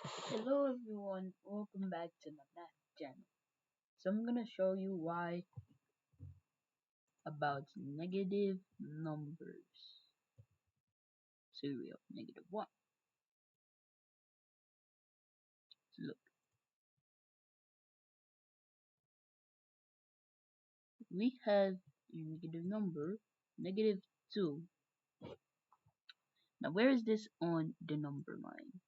Hello everyone, welcome back to my math channel. So I'm gonna show you why about negative numbers. So we have -1. So look, we have a negative number, -2. Now where is this on the number line?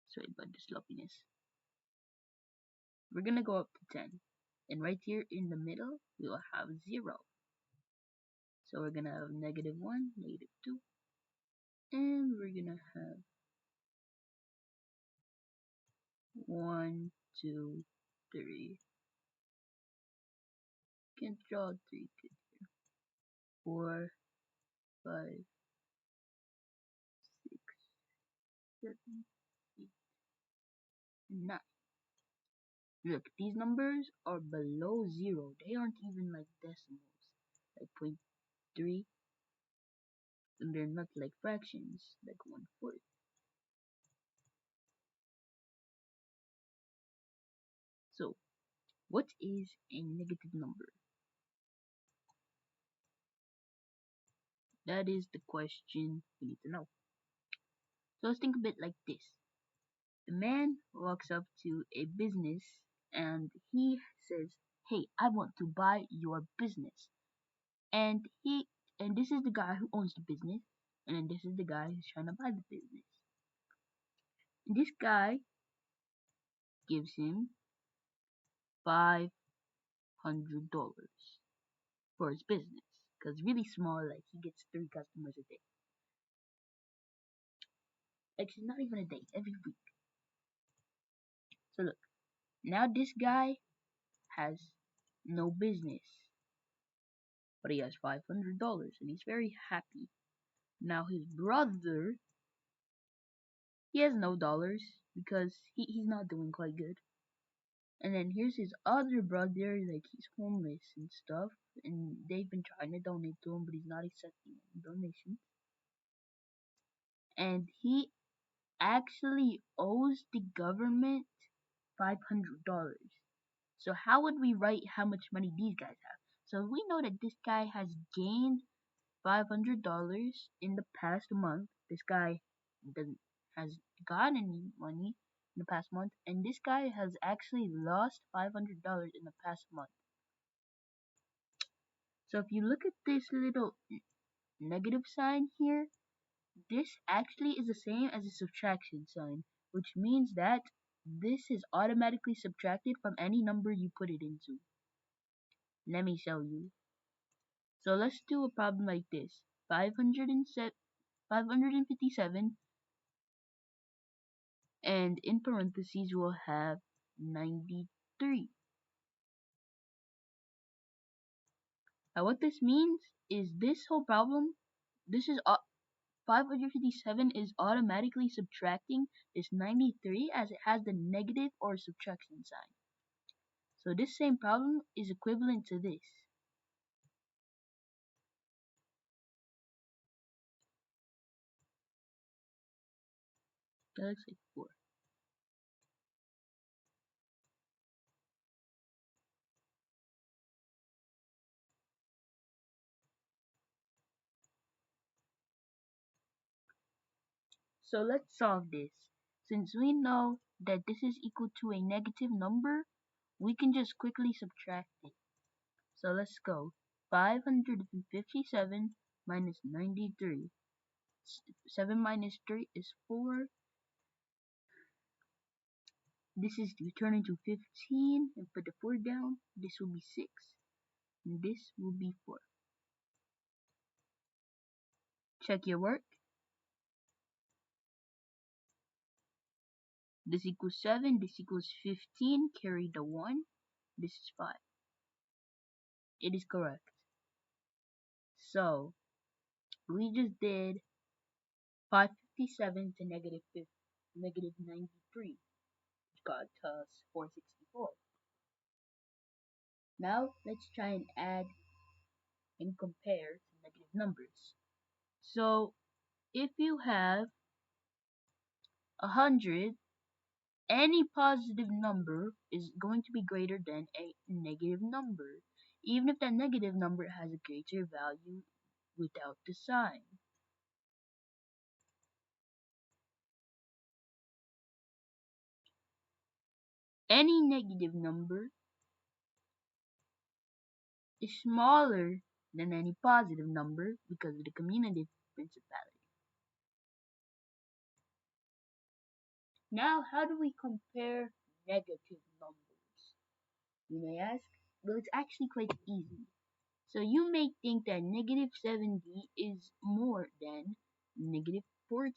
Sorry about the sloppiness. We're gonna go up to 10. And right here in the middle, we will have 0. So we're gonna have -1, -2, and we're gonna have 1, 2, 3. Can't draw 3, 4, 5, 6, 7, 8, 9. Look, these numbers are below 0. They aren't even like decimals, like point 0.3, and they're not like fractions, like 1/4. So, what is a negative number? That is the question we need to know. So let's think of it like this. A man walks up to a business and he says, "Hey, I want to buy your business." And this is the guy who owns the business, and then this is the guy who's trying to buy the business. And this guy gives him $500 for his business, because really small, like he gets 3 customers a day. Actually, not even a day, every week. So look, now this guy has no business, but he has $500, and he's very happy. Now his brother, he has no dollars because he's not doing quite good. And then here's his other brother, like he's homeless and stuff, and they've been trying to donate to him, but he's not accepting any donations. And he actually owes the government $500. So how would we write how much money these guys have? So we know that this guy has gained $500 in the past month. This guy doesn't has gotten any money in the past month, and this guy has actually lost $500 in the past month. So if you look at this little negative sign here, this actually is the same as a subtraction sign, which means that this is automatically subtracted from any number you put it into. Let me show you. So let's do a problem like this. 557, and in parentheses we'll have 93. Now what this means is this whole problem, this is 557 is automatically subtracting this 93 as it has the negative or subtraction sign. So this same problem is equivalent to this. That looks like 4. So let's solve this. Since we know that this is equal to a negative number, we can just quickly subtract it. So let's go. 557 minus 93. 7 minus 3 is 4. This is to turn into 15 and put the 4 down. This will be 6. And this will be 4. Check your work. This equals 7. This equals 15. Carry the 1. This is 5. It is correct. So, we just did 557 to negative 93, which got us 464. Now, let's try and add and compare to negative numbers. So, if you have 100, any positive number is going to be greater than a negative number, even if that negative number has a greater value without the sign. Any negative number is smaller than any positive number because of the commutative principality. Now, how do we compare negative numbers? You may ask. Well, it's actually quite easy. So you may think that negative 70 is more than negative 40.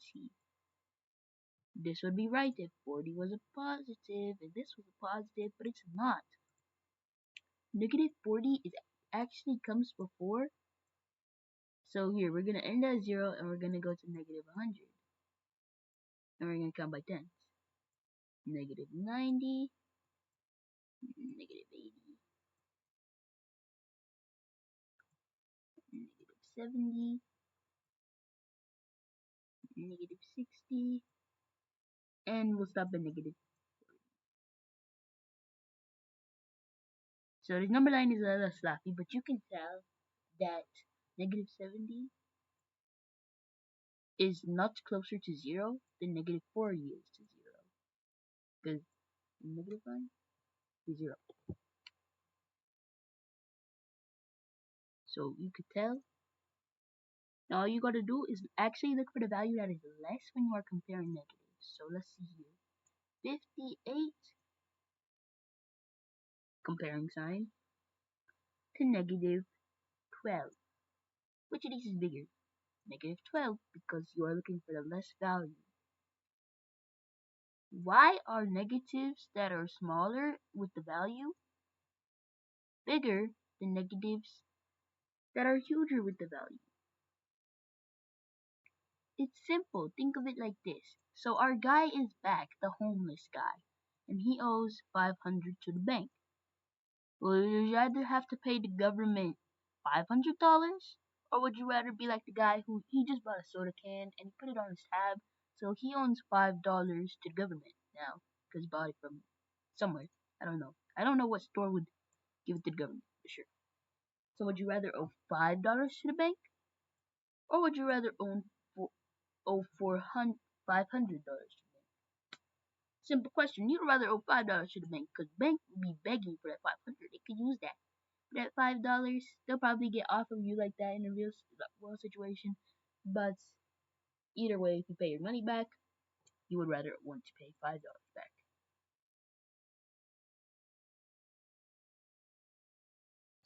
This would be right if 40 was a positive and this was a positive, but it's not. Negative 40 is actually comes before. So here, we're going to end at 0 and we're going to go to negative 100. And we're going to count by tens. Negative 90, negative 80, negative 70, negative 60, and we'll stop at negative 40. So this number line is a little sloppy, but you can tell that negative 70 is not closer to 0 than negative 40 is to 0. Because negative line is 0. So you could tell. Now all you gotta do is actually look for the value that is less when you are comparing negatives. So let's see here. 58, comparing sign, to negative 12. Which of these is bigger? Negative 12, because you are looking for the less value. Why are negatives that are smaller with the value bigger than negatives that are huger with the value? It's simple. Think of it like this. So our guy is back, the homeless guy, and he owes 500 to the bank. Would you rather have to pay the government $500, or would you rather be like the guy who he just bought a soda can and he put it on his tab, so he owns $5 to the government now because he bought it from somewhere. I don't know. I don't know what store would give it to the government for sure. So would you rather owe $5 to the bank, or would you rather owe $500 to the bank? Simple question. You'd rather owe $5 to the bank because the bank would be begging for that 500. They could use that. For that $5, they'll probably get off of you like that in a real world situation. But either way, if you pay your money back, you would rather want to pay $5 back.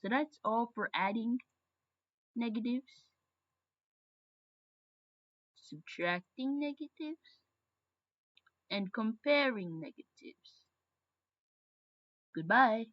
So that's all for adding negatives, subtracting negatives, and comparing negatives. Goodbye.